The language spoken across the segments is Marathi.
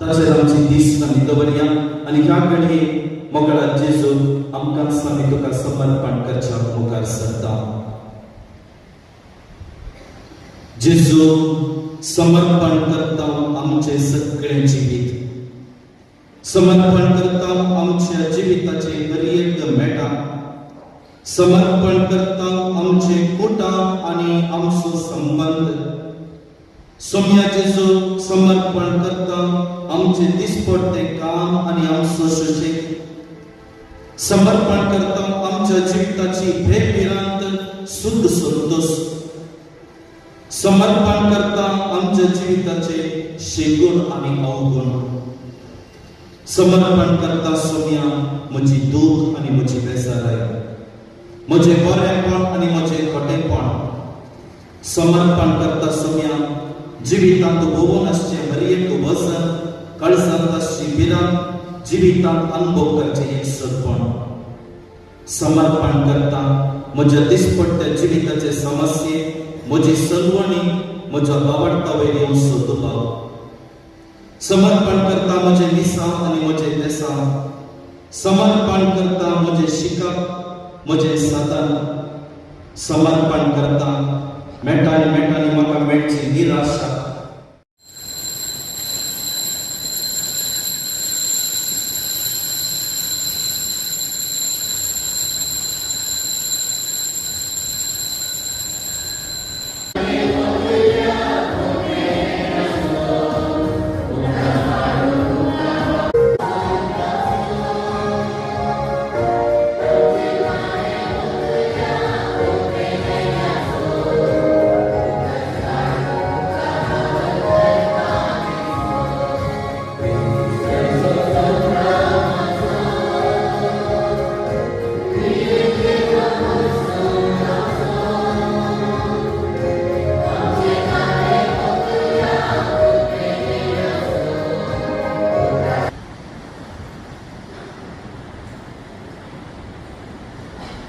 ताचेर आमची दीस आमी दवरया आनी ह्या घडये मोकळा जेजू आमकां आमी तुका समर्पण करच्या मुखार सरता. जेजू समर्पण करता आमचे सगळे जिवीत, समर्पण करता आमच्या जिविताचे हर एक मेटा, समर्पण करता आमचे कुटुंब आनी आमचो संबंध. सोम्या जेजू समर्पण करता आमचे दिसपडते काम आनी आमचो सुशेग, समर्पण करता आमच्या जिविताची भेभिरांत सुद्ध संतोष, समर्पण करता आमच्या जिविताचे शेगुण आनी अवगुण, समर्पण करता सोम्या म्हजी दूख आनी म्हजी बेजाराय, म्हजे बरेपण आनी म्हजे खोटेपण, समर्पण करता सोम्या जिवितांत भोवून आसचे हर एक वजन, कळसांत आसची भिरांत, जिवितांत अनुभव करचे एकसरपण, समर्पण करता म्हज्या दिसपट्ट्या जिविताचे समस्ये, म्हजी सलवणी, म्हजो आवडता वयलो सोदुभाव, समर्पण करता म्हजे निसा आनी म्हजे देसा, समर्पण करता म्हजे शिकप, म्हजे साधन, समर्पण करता मेटानी मेटानी म्हाका मेळची निराशा.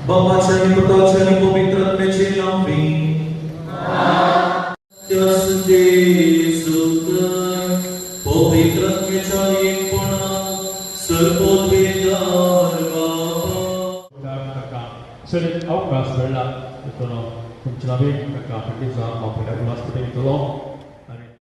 बापाच्या आणि पुत्राच्या आणि पवित्र आत्म्याचे नावे पवित्र आत्म्याच्या एकपणा सर्वोद्वेगार Kakak, sulit aku nggak sebelah itu loh, mencelakai kakak kita mau pindah kelas seperti itu loh.